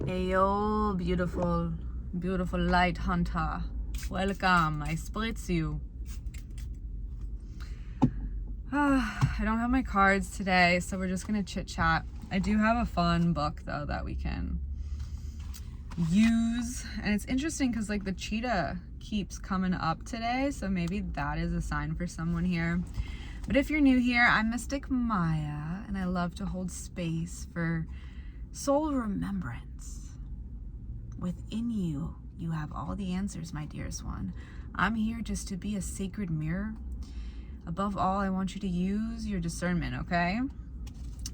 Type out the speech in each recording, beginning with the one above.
Ayo, beautiful, beautiful light hunter. Welcome. I spritz you. I don't have my cards today, so we're just gonna chit chat. I do have a fun book though that we can use, and it's interesting because like the cheetah keeps coming up today, so maybe that is a sign for someone here. But if you're new here, I'm Mystic Maya, and I love to hold space for soul remembrance. Within you, you have all the answers, my dearest one. I'm here just to be a sacred mirror. Above all, I want you to use your discernment, okay?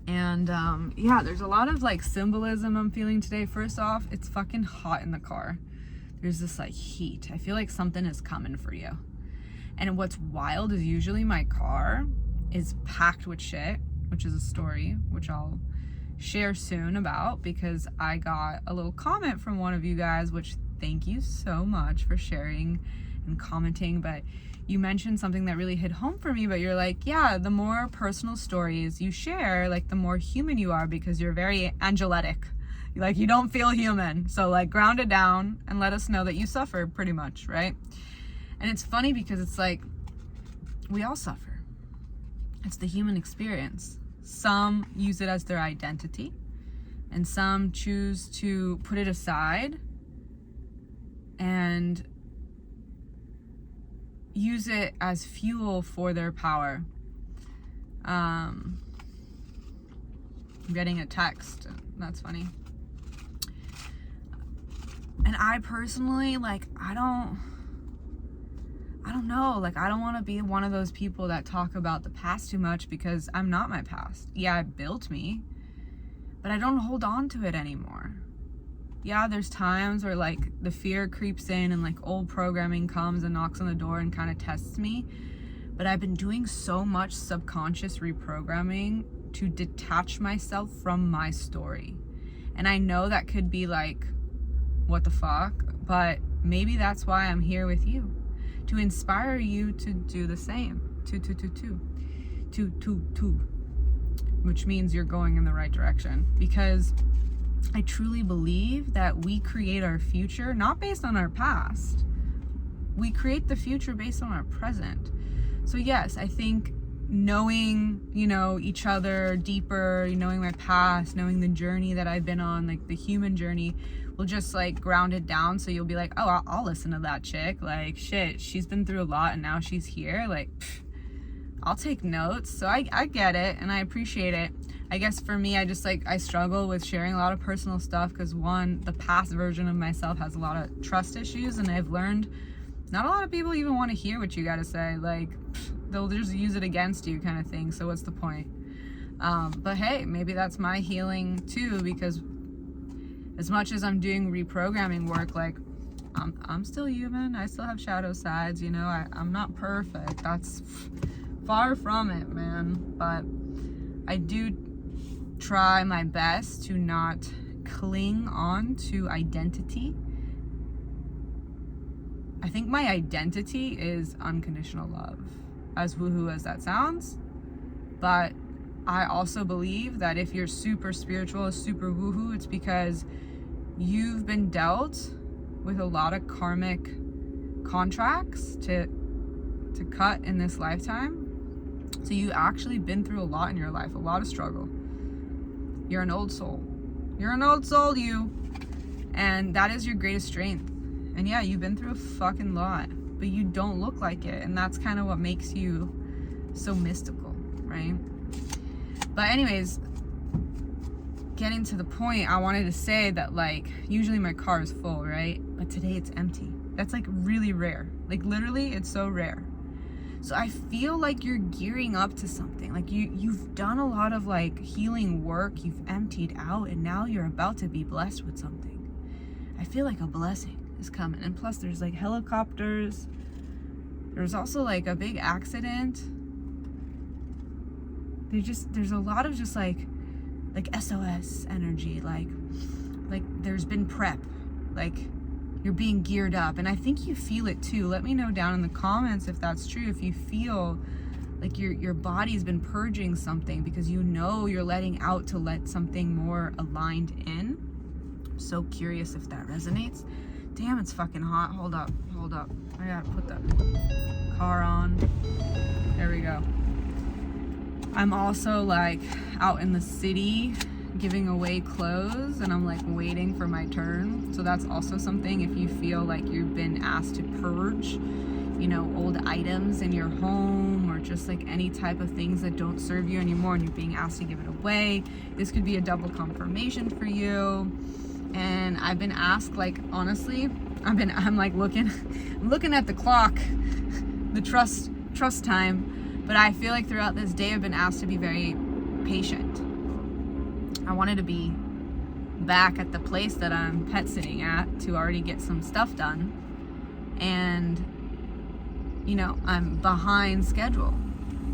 And yeah, there's a lot of like symbolism I'm feeling today. First off, it's fucking hot in the car. There's this like heat. I feel like something is coming for you. And what's wild is usually my car is packed with shit, which is a story which I'll share soon about, because I got a little comment from one of you guys, which thank you so much for sharing and commenting. But you mentioned something that really hit home for me, but you're like, yeah, the more personal stories you share, like the more human you are, because you're very angelic. Like you don't feel human. So like ground it down and let us know that you suffer pretty much, right? And it's funny because it's like, we all suffer. It's the human experience. Some use it as their identity, and some choose to put it aside and use it as fuel for their power. I'm getting a text. That's funny. And I personally, like, I don't know, like, I don't want to be one of those people that talk about the past too much, because I'm not my past. Yeah, it built me, but I don't hold on to it anymore. Yeah, there's times where like the fear creeps in and like old programming comes and knocks on the door and kind of tests me. But I've been doing so much subconscious reprogramming to detach myself from my story. And I know that could be like, what the fuck? But maybe that's why I'm here with you. To inspire you to do the same. Two. Which means you're going in the right direction. Because I truly believe that we create our future not based on our past. We create the future based on our present. So yes, I think knowing, each other deeper, knowing my past, knowing the journey that I've been on, like the human journey, will just like ground it down. So you'll be like, oh, I'll listen to that chick. Like shit, she's been through a lot and now she's here. Like, I'll take notes. So I get it and I appreciate it. I guess for me, I struggle with sharing a lot of personal stuff because one, the past version of myself has a lot of trust issues, and I've learned not a lot of people even want to hear what you got to say. Like, they'll just use it against you kind of thing. So what's the point? But hey, maybe that's my healing too, because as much as I'm doing reprogramming work, like I'm still human. I still have shadow sides, I'm not perfect. That's far from it, man. But I do try my best to not cling on to identity. I think my identity is unconditional love, as woohoo as that sounds. But I also believe that if you're super spiritual, super woohoo, it's because you've been dealt with a lot of karmic contracts to cut in this lifetime. So you actually been through a lot in your life, a lot of struggle. You're an old soul. You're an old soul, you. And that is your greatest strength. And yeah, you've been through a fucking lot, but you don't look like it. And that's kind of what makes you so mystical, right? But anyways, getting to the point, I wanted to say that like, usually my car is full, right? But today it's empty. That's like really rare. Like literally, it's so rare. So I feel like you're gearing up to something. Like you've done a lot of like healing work, you've emptied out, and now you're about to be blessed with something. I feel like a blessing is coming. And plus there's like helicopters. There's also like a big accident. There's a lot of just like SOS energy. Like there's been prep. Like you're being geared up, and I think you feel it too. Let me know down in the comments if that's true, if you feel like your body's been purging something because you're letting out to let something more aligned in. so curious if that resonates. Damn, it's fucking hot. Hold up. I gotta put the car on. There we go. I'm also like out in the city giving away clothes, and I'm like waiting for my turn. So that's also something, if you feel like you've been asked to purge, you know, old items in your home, or just like any type of things that don't serve you anymore and you're being asked to give it away, this could be a double confirmation for you. And I've been asked, like, honestly, I'm like looking at the clock, the trust time, but I feel like throughout this day I've been asked to be very patient. I wanted to be back at the place that I'm pet sitting at to already get some stuff done, and you know, I'm behind schedule,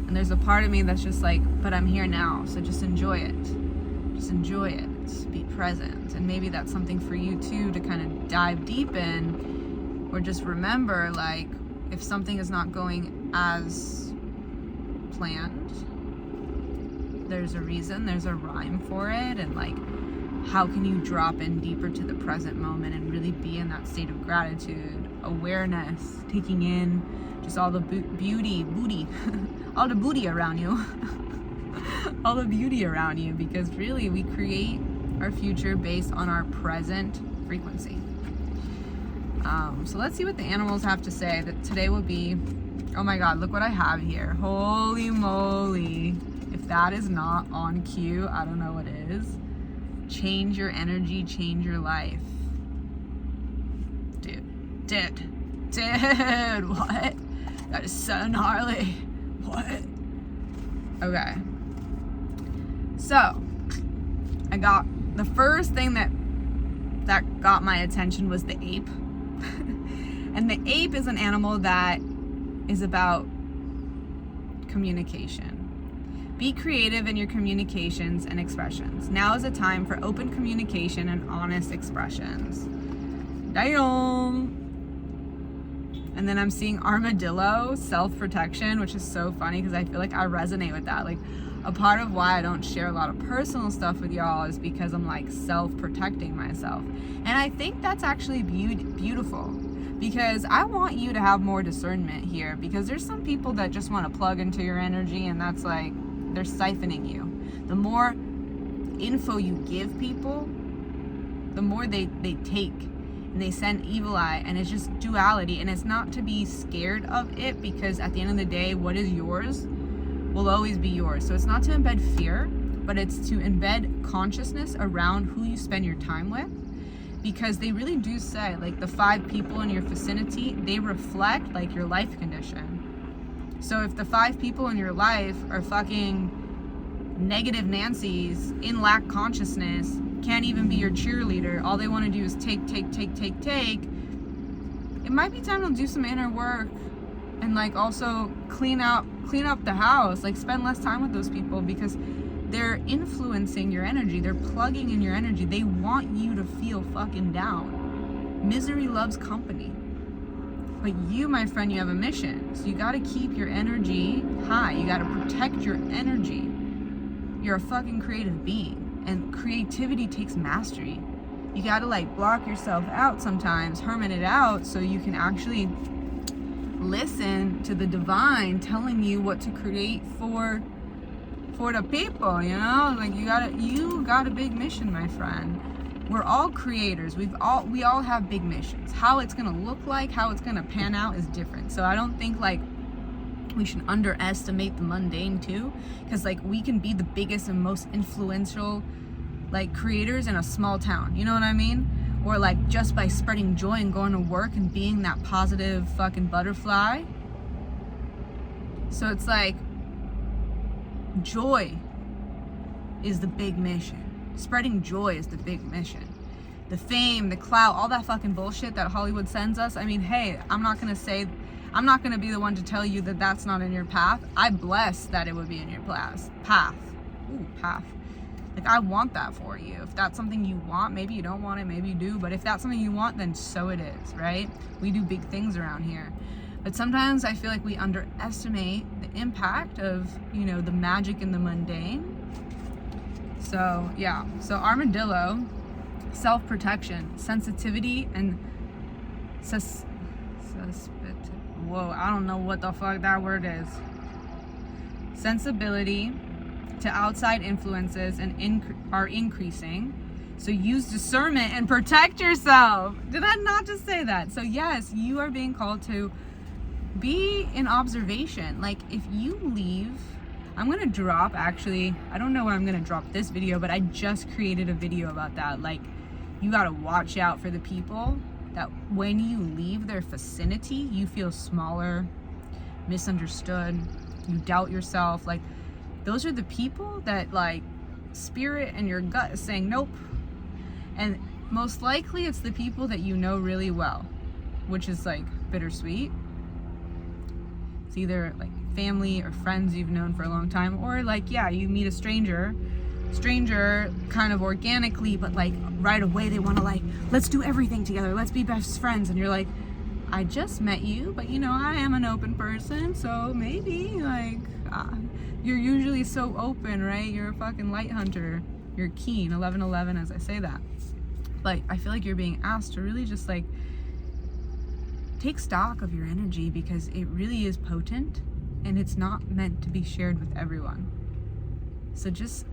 and there's a part of me that's just like, but I'm here now, so just enjoy it, be present. And maybe that's something for you too, to kind of dive deep in, or just remember, like, if something is not going as planned, there's a reason, there's a rhyme for it. And like, how can you drop in deeper to the present moment and really be in that state of gratitude, awareness, taking in just all the beauty all the booty around you all the beauty around you, because really we create our future based on our present frequency. So let's see what the animals have to say. That today will be, oh my god, look what I have here. Holy moly. If that is not on cue, I don't know what is. Change your energy, change your life. Dude, what? That is so gnarly. What? Okay. So, I got, the first thing that got my attention was the ape. And the ape is an animal that is about communication. Be creative in your communications and expressions. Now is a time for open communication and honest expressions. Damn. And then I'm seeing armadillo, self-protection, which is so funny because I feel like I resonate with that. Like, a part of why I don't share a lot of personal stuff with y'all is because I'm like self-protecting myself. And I think that's actually beautiful, because I want you to have more discernment here, because there's some people that just want to plug into your energy, and that's like, they're siphoning you. The more info you give people, the more they take, and they send evil eye, and it's just duality. And it's not to be scared of it, because at the end of the day, what is yours will always be yours. So it's not to embed fear, but it's to embed consciousness around who you spend your time with, because they really do say, like, the 5 people in your vicinity, they reflect like your life condition. So if the 5 people in your life are fucking negative Nancy's, in lack consciousness, can't even be your cheerleader, all they want to do is take, it might be time to do some inner work, and like also clean up the house. Like, spend less time with those people, because they're influencing your energy, they're plugging in your energy, they want you to feel fucking down. Misery loves company. But you, my friend, you have a mission, so you got to keep your energy high, you got to protect your energy. You're a fucking creative being, and creativity takes mastery. You got to like block yourself out sometimes, hermit it out, so you can actually listen to the divine telling you what to create for the people, you know? Like, you got a big mission, my friend. We're all creators. We all have big missions. How it's gonna look like, how it's gonna pan out is different. So I don't think like we should underestimate the mundane too, because like we can be the biggest and most influential like creators in a small town, you know what I mean? Or like just by spreading joy and going to work and being that positive fucking butterfly. So it's like, joy is the big mission. Spreading joy is the big mission. The fame, the clout, all that fucking bullshit that Hollywood sends us. I mean, hey, I'm not gonna be the one to tell you that that's not in your path. I bless that it would be in your path. Path. Like, I want that for you. If that's something you want, maybe you don't want it, maybe you do, but if that's something you want, then so it is, right? We do big things around here. But sometimes I feel like we underestimate the impact of, you know, the magic in the mundane. So, yeah. So armadillo self-protection, sensitivity, and whoa, I don't know what the fuck that word is. Sensibility to outside influences are increasing. So use discernment and protect yourself. Did I not just say that? So yes, you are being called to be in observation. Like if you leave, I'm gonna drop, actually, I don't know when I'm gonna drop this video, but I just created a video about that. Like, you gotta watch out for the people that when you leave their vicinity, you feel smaller, misunderstood, you doubt yourself. Like, those are the people that, like, spirit and your gut is saying nope. And most likely it's the people that you know really well, which is like bittersweet. It's either like family or friends you've known for a long time, or like, yeah, you meet a stranger kind of organically, but like right away they want to like, let's do everything together, let's be best friends. And you're like, I just met you, but you know, I am an open person, so maybe like, you're usually so open, right? You're a fucking light hunter. You're keen, 11/11 as I say that. Like, I feel like you're being asked to really just like take stock of your energy, because it really is potent and it's not meant to be shared with everyone. So just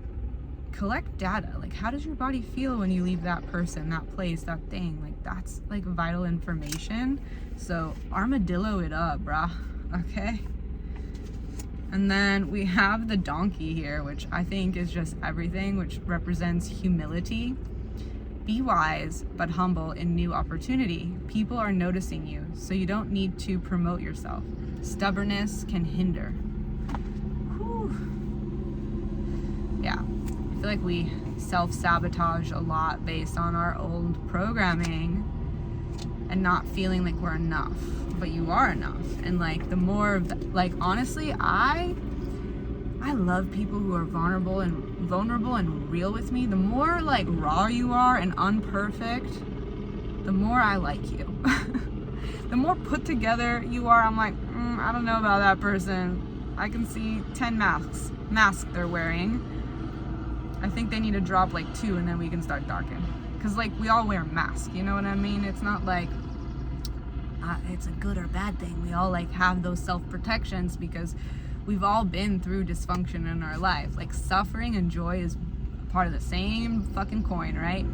collect data. Like, how does your body feel when you leave that person, that place, that thing? Like, that's like vital information. So armadillo it up, brah. Okay. And then we have the donkey here, which I think is just everything, which represents humility. Be wise, but humble in new opportunity. People are noticing you, so you don't need to promote yourself. Stubbornness can hinder. Whew. Yeah, I feel like we self-sabotage a lot based on our old programming and not feeling like we're enough, but you are enough. And like the more of that, like honestly, I love people who are vulnerable and real with me. The more like raw you are and unperfect, the more I like you. The more put together you are, I'm like, I don't know about that person. I can see 10 masks they're wearing. I think they need to drop like 2 and then we can start talking. Because like we all wear masks, you know what I mean? It's not like it's a good or bad thing. We all like have those self-protections because we've all been through dysfunction in our life. Like suffering and joy is part of the same fucking coin, right?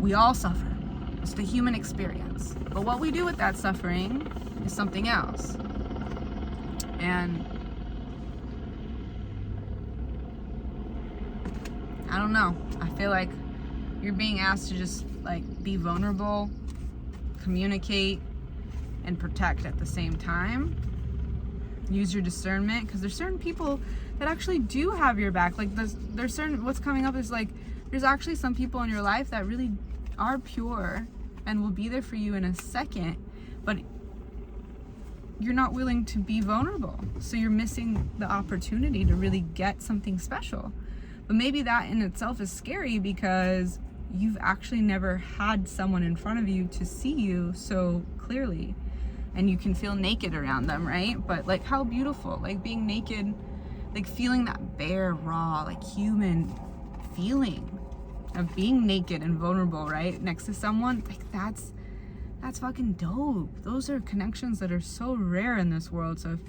We all suffer. It's the human experience. But what we do with that suffering is something else. And I don't know. I feel like you're being asked to just like be vulnerable, communicate, and protect at the same time. Use your discernment, because there's certain people that actually do have your back. Like there's certain, what's coming up is like, there's actually some people in your life that really are pure and will be there for you in a second, but you're not willing to be vulnerable. So you're missing the opportunity to really get something special. But maybe that in itself is scary because you've actually never had someone in front of you to see you so clearly. And you can feel naked around them, right? But like, how beautiful, like being naked, like feeling that bare, raw, like human feeling of being naked and vulnerable, right? Next to someone, like that's fucking dope. Those are connections that are so rare in this world. So if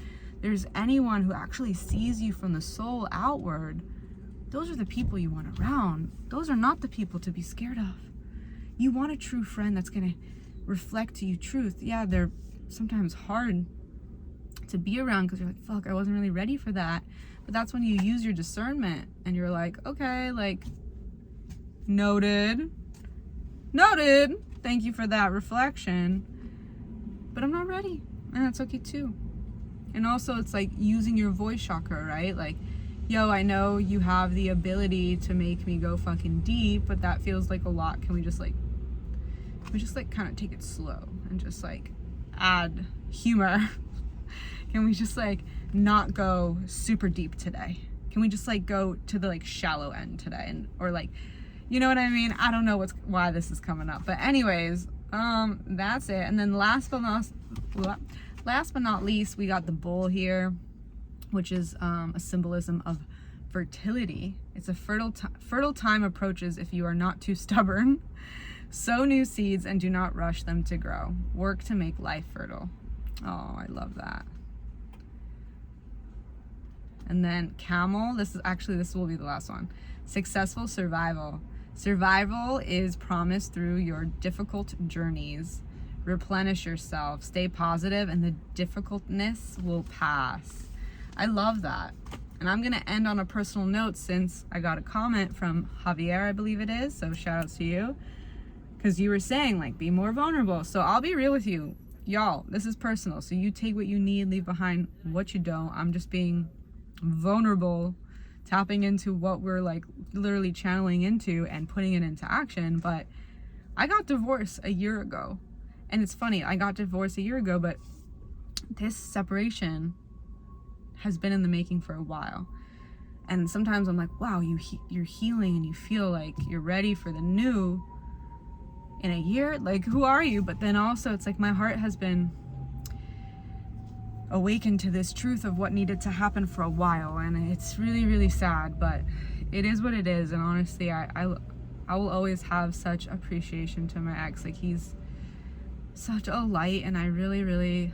there's anyone who actually sees you from the soul outward, those are the people you want around. Those are not the people to be scared of. You want a true friend that's gonna reflect to you truth. Yeah, they're sometimes hard to be around because you're like, fuck, I wasn't really ready for that. But that's when you use your discernment and you're like, okay, like, noted, thank you for that reflection, but I'm not ready, and that's okay too. And also it's like using your voice chakra, right? Like, yo, I know you have the ability to make me go fucking deep, but that feels like a lot. Can we just kind of take it slow and just like add humor? Can we just like not go super deep today? Can we just like go to the like shallow end today? And or like, you know what I mean? I don't know why this is coming up, but anyways, that's it. And then last but not least, we got the bull here, which is a symbolism of fertility. It's a fertile time approaches if you are not too stubborn. Sow new seeds and do not rush them to grow. Work to make life fertile. Oh, I love that. And then camel, this will be the last one. Successful survival. Survival is promised through your difficult journeys. Replenish yourself, stay positive, and the difficultness will pass. I love that. And I'm gonna end on a personal note since I got a comment from Javier, I believe it is, so shout out to you. Because you were saying, like, be more vulnerable. So I'll be real with you. Y'all, this is personal. So you take what you need, leave behind what you don't. I'm just being vulnerable, tapping into what we're like literally channeling into and putting it into action. But I got divorced a year ago. And it's funny, I got divorced a year ago, but this separation has been in the making for a while. And sometimes I'm like, wow, you're healing and you feel like you're ready for the new in a year. Like, who are you? But then also it's like my heart has been awakened to this truth of what needed to happen for a while. And it's really, really sad, but it is what it is. And honestly, I will always have such appreciation to my ex. Like, he's such a light, and I really, really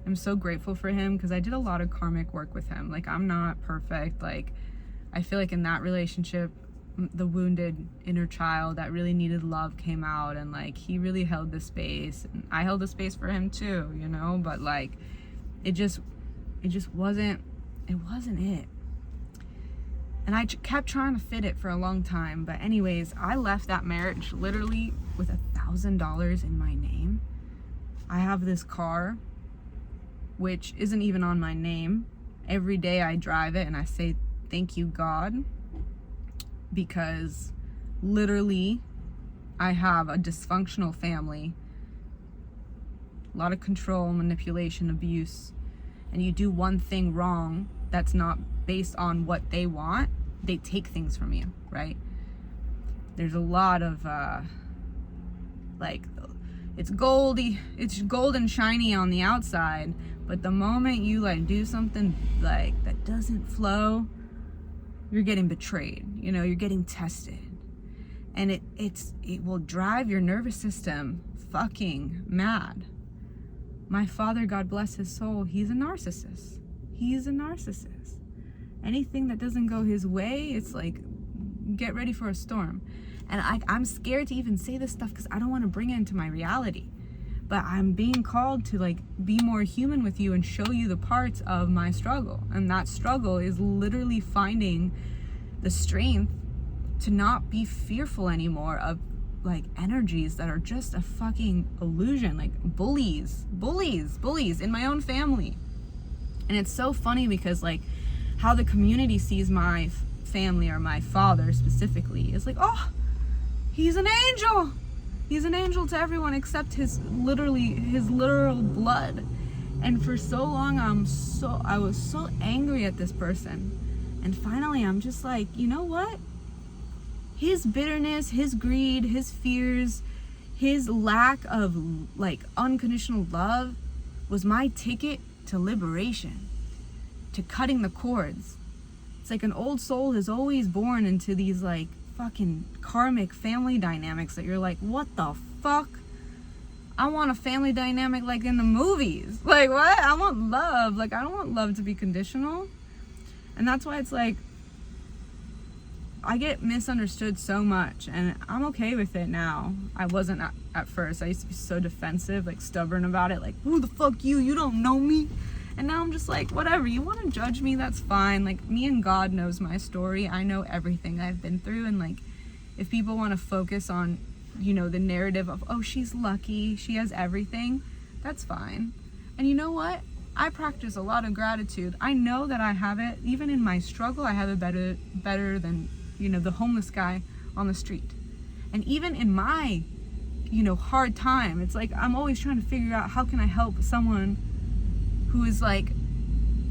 am so grateful for him because I did a lot of karmic work with him. Like, I'm not perfect. Like, I feel like in that relationship, the wounded inner child that really needed love came out, and like he really held the space, and I held the space for him too, you know. But like it just wasn't it. And I kept trying to fit it for a long time. But anyways, I left that marriage literally with $1,000 in my name. I have this car which isn't even on my name. Every day I drive it and I say thank you, God, because literally I have a dysfunctional family, a lot of control, manipulation, abuse, and you do one thing wrong that's not based on what they want, they take things from you, right? There's a lot of like, it's gold and shiny on the outside, but the moment you like do something like that doesn't flow, you're getting betrayed, you know, you're getting tested. And it will drive your nervous system fucking mad. My father, God bless his soul, he's a narcissist. He's a narcissist. Anything that doesn't go his way, it's like, get ready for a storm. And I'm scared to even say this stuff because I don't want to bring it into my reality. But I'm being called to like be more human with you and show you the parts of my struggle. And that struggle is literally finding the strength to not be fearful anymore of like energies that are just a fucking illusion, like bullies in my own family. And it's so funny because like how the community sees my family, or my father specifically, is like, oh, he's an angel. He's an angel to everyone except his literal blood. And for so long I was so angry at this person. And finally I'm just like, you know what? His bitterness, his greed, his fears, his lack of like unconditional love was my ticket to liberation, to cutting the cords. It's like an old soul is always born into these like fucking karmic family dynamics that you're like, what the fuck? I want a family dynamic like in the movies. Like, what? I want love. Like, I don't want love to be conditional. And that's why it's like, I get misunderstood so much, and I'm okay with it now. I wasn't at first. I used to be so defensive, like stubborn about it, like, who the fuck you don't know me. And now I'm just like, whatever, you want to judge me, that's fine. Like, me and God knows my story. I know everything I've been through. And like, if people want to focus on, you know, the narrative of, oh, she's lucky, she has everything, that's fine. And you know what? I practice a lot of gratitude. I know that I have it. Even in my struggle, I have it better than, you know, the homeless guy on the street. And even in my, you know, hard time, it's like I'm always trying to figure out how can I help someone who is like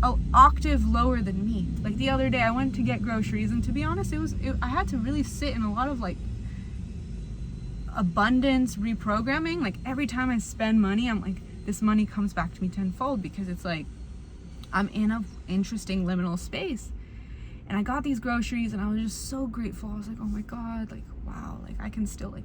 an octave lower than me. Like the other day I went to get groceries, and to be honest, I had to really sit in a lot of like abundance reprogramming. Like every time I spend money, I'm like, this money comes back to me tenfold, because it's like I'm in an interesting liminal space. And I got these groceries and I was just so grateful. I was like, oh my God, like, wow, like I can still like,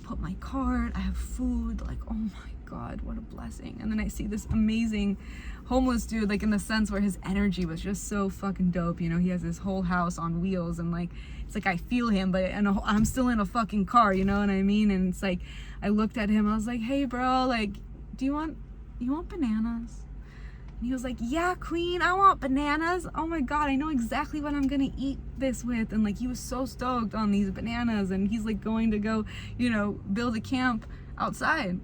put my card, I have food, like, oh my God, what a blessing. And then I see this amazing homeless dude, like in the sense where his energy was just so fucking dope. He has this whole house on wheels, and like, it's like I feel him, but I'm still in a fucking car, you know what I mean? And it's like, I looked at him, I was like, hey bro, like, you want bananas? And he was like, yeah, queen, I want bananas. Oh my God, I know exactly what I'm gonna eat this with. And like, he was so stoked on these bananas, and he's like going to go, build a camp outside.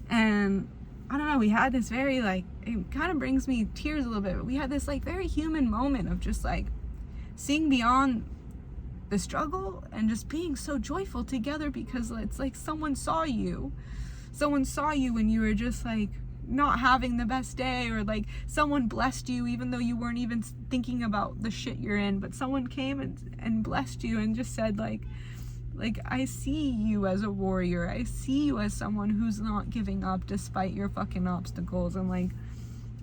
And I don't know, we had this very like, it kind of brings me tears a little bit, but we had this like very human moment of just like seeing beyond the struggle and just being so joyful together, because it's like someone saw you when you were just like not having the best day, or like someone blessed you even though you weren't even thinking about the shit you're in, but someone came and blessed you and just said like I see you as a warrior, I see you as someone who's not giving up despite your fucking obstacles. And like,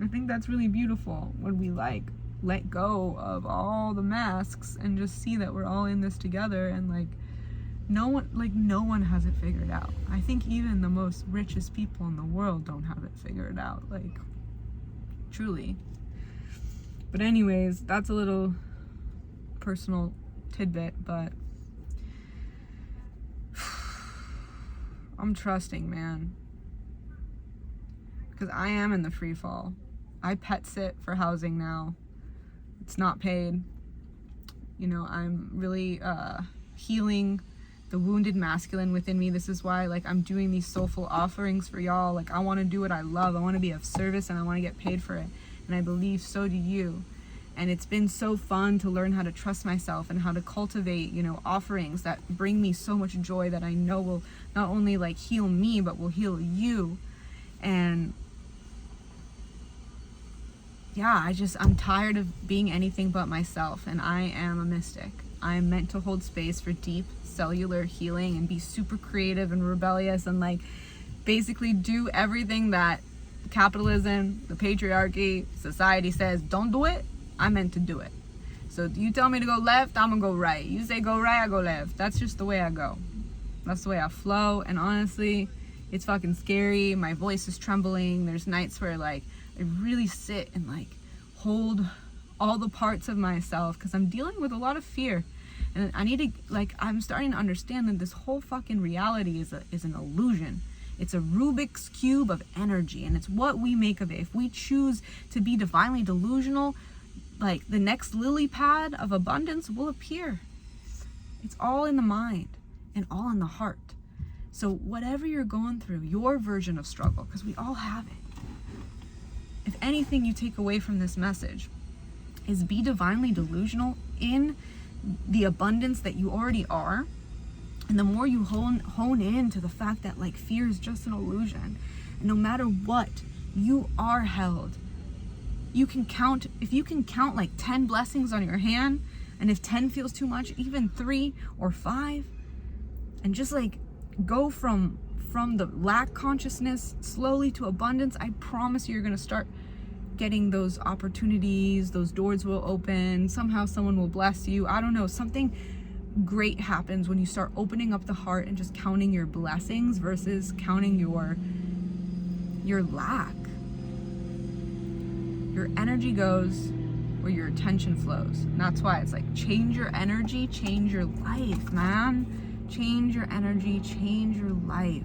I think that's really beautiful when we like let go of all the masks and just see that we're all in this together. And like, no one has it figured out. I think even the most richest people in the world don't have it figured out, like, truly. But anyways, that's a little personal tidbit, but I'm trusting, man, because I am in the free fall. I pet sit for housing now. It's not paid. I'm really healing the wounded masculine within me. This is why like I'm doing these soulful offerings for y'all. Like, I want to do what I love, I want to be of service, and I want to get paid for it. And I believe so do you. And it's been so fun to learn how to trust myself and how to cultivate, offerings that bring me so much joy that I know will not only like heal me, but will heal you. And yeah, I'm tired of being anything but myself, and I am a mystic. I am meant to hold space for deep cellular healing and be super creative and rebellious and like basically do everything that capitalism, the patriarchy, society says don't do it. I'm meant to do it. So you tell me to go left, I'm gonna go right. You say go right, I go left. That's just the way I go. That's the way I flow. And honestly, it's fucking scary. My voice is trembling. There's nights where like I really sit and like hold all the parts of myself because I'm dealing with a lot of fear. And I need to, like, I'm starting to understand that this whole fucking reality is an illusion. It's a Rubik's Cube of energy, and it's what we make of it. If we choose to be divinely delusional, like, the next lily pad of abundance will appear. It's all in the mind and all in the heart. So whatever you're going through, your version of struggle, because we all have it. If anything you take away from this message is be divinely delusional in the abundance that you already are. And the more you hone in to the fact that like fear is just an illusion, and no matter what, you are held. You can count, if you can count like 10 blessings on your hand, and if 10 feels too much, even 3 or 5, and just like go from the lack consciousness slowly to abundance, I promise you're gonna start getting those opportunities, those doors will open, somehow someone will bless you. I don't know, something great happens when you start opening up the heart and just counting your blessings versus counting your lack. Your energy goes where your attention flows. And that's why it's like change your energy, change your life, man. Change your energy, change your life.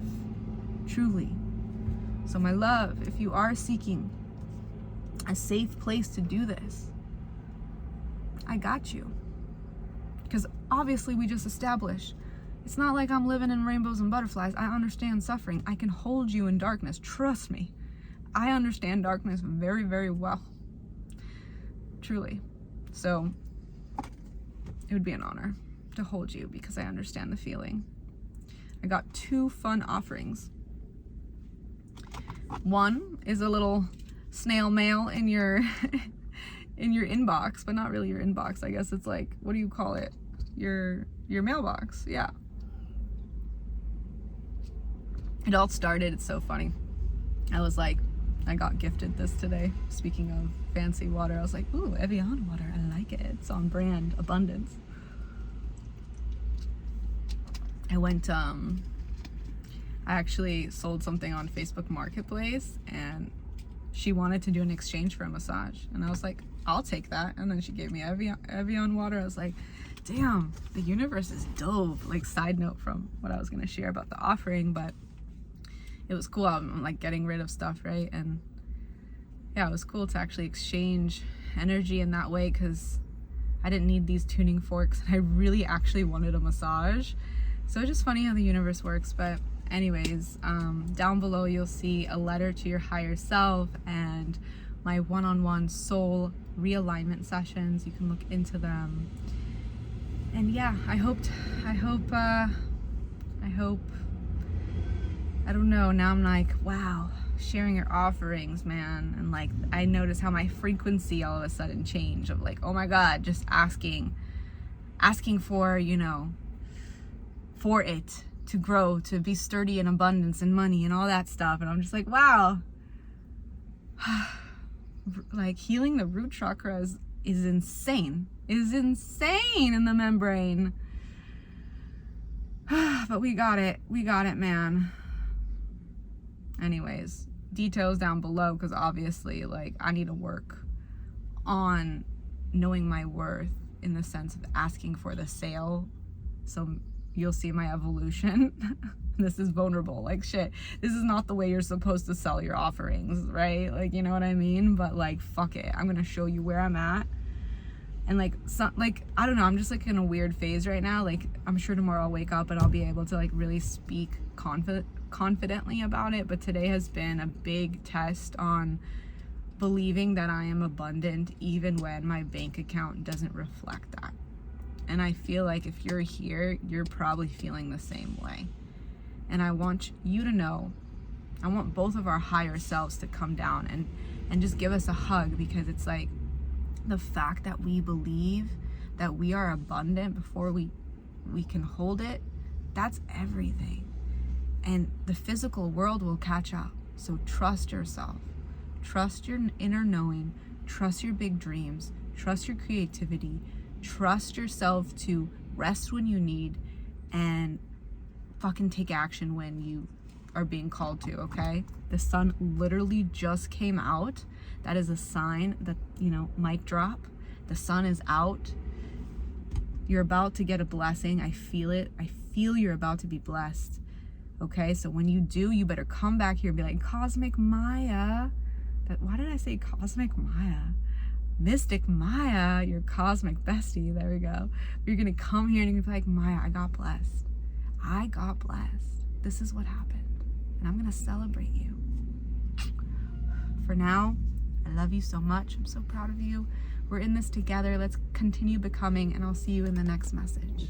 Truly. So my love, if you are seeking a safe place to do this, I got you. Because obviously we just established it's not like I'm living in rainbows and butterflies. I understand suffering. I can hold you in darkness. Trust me. I understand darkness very, very well. Truly. So it would be an honor to hold you because I understand the feeling. I got 2 fun offerings. One is a little snail mail in your in your inbox, but not really your inbox. I guess it's like, what do you call it? Your mailbox. Yeah. It all started, it's so funny. I was like I got gifted this today. Speaking of fancy water, I was like, ooh, Evian water. I like it. It's on brand. Abundance. I actually sold something on Facebook Marketplace, and she wanted to do an exchange for a massage. And I was like, I'll take that. And then she gave me Evian water. I was like, damn, the universe is dope. Like, side note from what I was going to share about the offering, but it was cool. I'm like getting rid of stuff, right? And yeah, it was cool to actually exchange energy in that way, because I didn't need these tuning forks, and I really actually wanted a massage. So it's just funny how the universe works. But anyways, down below you'll see a letter to your higher self and my one-on-one soul realignment sessions. You can look into them. And yeah, I don't know, now I'm like, wow, sharing your offerings, man. And like, I notice how my frequency all of a sudden changed of like, oh my God, just asking for, you know, for it to grow, to be sturdy and abundance and money and all that stuff. And I'm just like, wow, like healing the root chakra is insane. Is insane in the membrane. But we got it, man. Anyways, details down below, because obviously, like, I need to work on knowing my worth in the sense of asking for the sale. So you'll see my evolution. This is vulnerable, like shit. This is not the way you're supposed to sell your offerings, right? Like, you know what I mean? But like, fuck it, I'm gonna show you where I'm at. And like, I don't know, I'm just like in a weird phase right now. Like, I'm sure tomorrow I'll wake up and I'll be able to like really speak confidently about it. But today has been a big test on believing that I am abundant even when my bank account doesn't reflect that. And I feel like if you're here, you're probably feeling the same way. And I want you to know, I want both of our higher selves to come down and just give us a hug, because it's like, the fact that we believe that we are abundant before we can hold it, that's everything. And the physical world will catch up. So trust yourself. Trust your inner knowing. Trust your big dreams. Trust your creativity. Trust yourself to rest when you need, and fucking take action when you are being called to, okay? The sun literally just came out. That is a sign that, you know, mic drop. The sun is out. You're about to get a blessing. I feel it. I feel you're about to be blessed. Okay, so when you do, you better come back here and be like, Cosmic Maya. Why did I say Cosmic Maya? Mystic Maya, your cosmic bestie. There we go. You're gonna come here and you're gonna be like, Maya, I got blessed. I got blessed. This is what happened. And I'm gonna celebrate you. For now, I love you so much. I'm so proud of you. We're in this together. Let's continue becoming, and I'll see you in the next message.